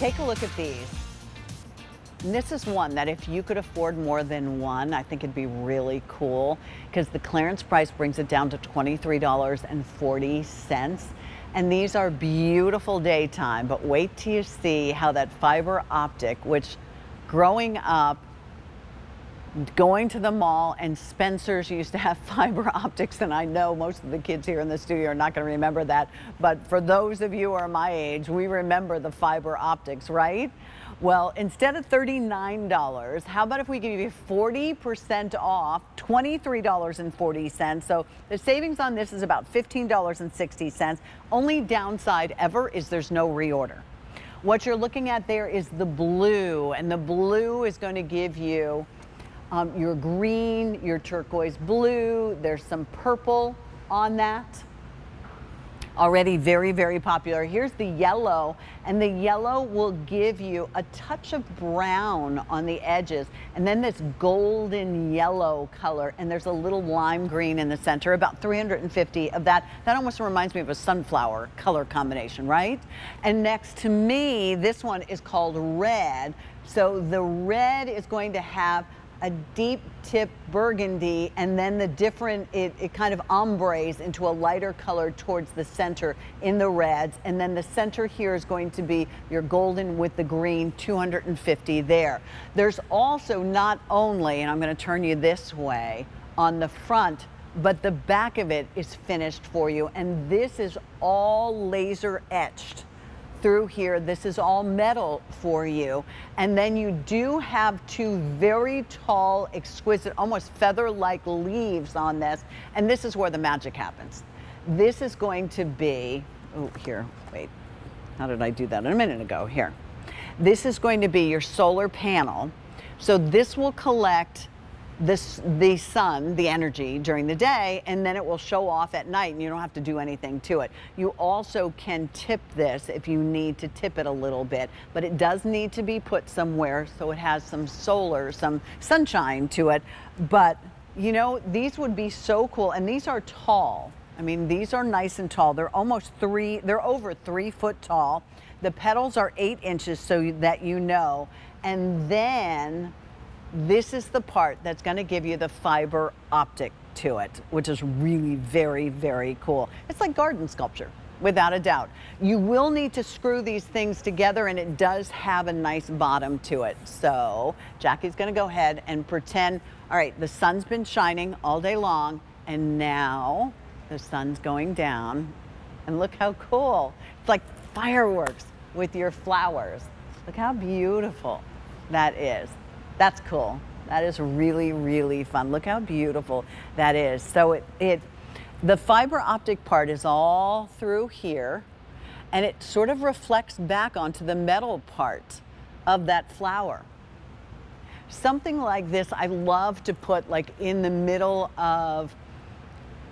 Take a look at these. And this is one that if you could afford more than one, I think it'd be really cool because the clearance price brings it down to $23.40. And these are beautiful daytime, but wait till you see how that fiber optic, which growing up, going to the mall, and Spencer's used to have fiber optics, and I know most of the kids here in the studio are not going to remember that, but for those of you who are my age, we remember the fiber optics, right? Well, instead of $39, how about if we give you 40% off, $23.40. So the savings on this is about $15.60. Only downside ever is there's no reorder. What you're looking at there is the blue, and the blue is going to give you your green, your turquoise blue. There's some purple on that. Already very, very popular. Here's the yellow, and the yellow will give you a touch of brown on the edges, and then this golden yellow color, and there's a little lime green in the center, about 350 of that. That almost reminds me of a sunflower color combination, right? And next to me, this one is called red. So the red is going to have a deep tip burgundy, and then the different, it kind of ombres into a lighter color towards the center in the reds, and then the center here is going to be your golden with the green, 250 there. There's also not only, and I'm going to turn you this way, on the front, but the back of it is finished for you, and this is all laser etched through here. This is all metal for you. And then you do have two very tall, exquisite, almost feather-like leaves on this. And this is where the magic happens. This is going to be, oh, here, wait. How did I do that a minute ago? Here. This is going to be your solar panel. So this will collect the sun, the energy during the day, and then it will show off at night, and you don't have to do anything to it. You also can tip this if you need to tip it a little bit, but it does need to be put somewhere so it has some solar, some sunshine to it. But you know, these would be so cool, and these are tall. I mean, these are nice and tall. They're they're over 3 foot tall. The petals are 8 inches, so that you know. And then this is the part that's going to give you the fiber optic to it, which is really very, very cool. It's like garden sculpture, without a doubt. You will need to screw these things together, and it does have a nice bottom to it. So Jackie's going to go ahead and pretend, all right, the sun's been shining all day long, and now the sun's going down, and look how cool. It's like fireworks with your flowers. Look how beautiful that is. That's cool. That is really, really fun. Look how beautiful that is. So the fiber optic part is all through here, and it sort of reflects back onto the metal part of that flower. Something like this I love to put like in the middle of,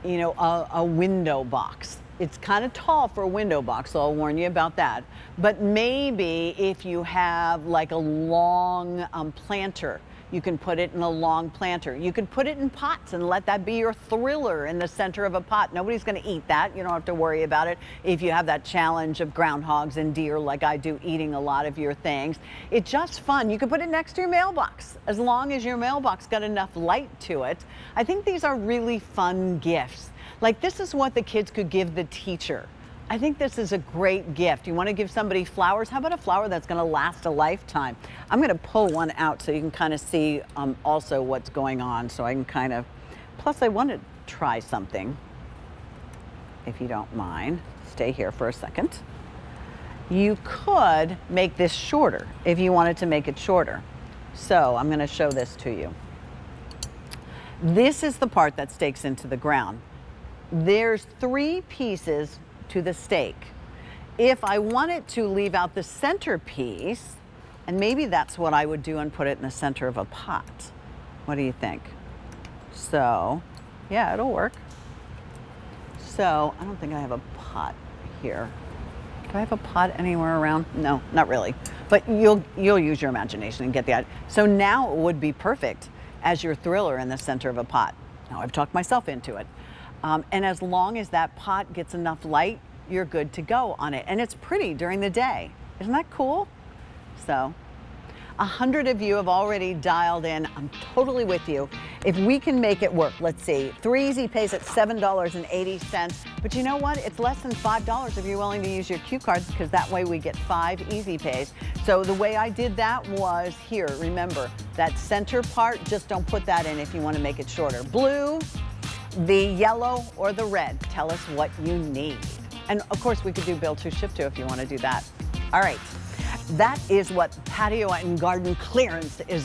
you know, a window box. It's kind of tall for a window box, so I'll warn you about that. But maybe if you have like a long planter, you can put it in a long planter. You can put it in pots and let that be your thriller in the center of a pot. Nobody's going to eat that. You don't have to worry about it if you have that challenge of groundhogs and deer like I do, eating a lot of your things. It's just fun. You can put it next to your mailbox as long as your mailbox got enough light to it. I think these are really fun gifts. Like, this is what the kids could give the teacher. I think this is a great gift. You want to give somebody flowers? How about a flower that's going to last a lifetime? I'm going to pull one out so you can kind of see also what's going on, so I can kind of, plus I want to try something, if you don't mind. Stay here for a second. You could make this shorter if you wanted to make it shorter. So I'm going to show this to you. This is the part that stakes into the ground. There's 3 pieces to the stake. If I wanted to leave out the center piece, and maybe that's what I would do and put it in the center of a pot. What do you think? So, yeah, it'll work. So, I don't think I have a pot here. Do I have a pot anywhere around? No, not really. But you'll use your imagination and get the idea. So now it would be perfect as your thriller in the center of a pot. Now I've talked myself into it. And as long as that pot gets enough light, you're good to go on it. And it's pretty during the day. Isn't that cool? So 100 of you have already dialed in. I'm totally with you. If we can make it work, let's see, 3 easy pays at $7.80. But you know what? It's less than $5 if you're willing to use your Q cards, because that way we get 5 easy pays. So the way I did that was here. Remember, that center part, just don't put that in if you want to make it shorter. Blue, the yellow, or the red. Tell us what you need. And of course, we could do build to ship to if you want to do that. All right. That is what patio and garden clearance is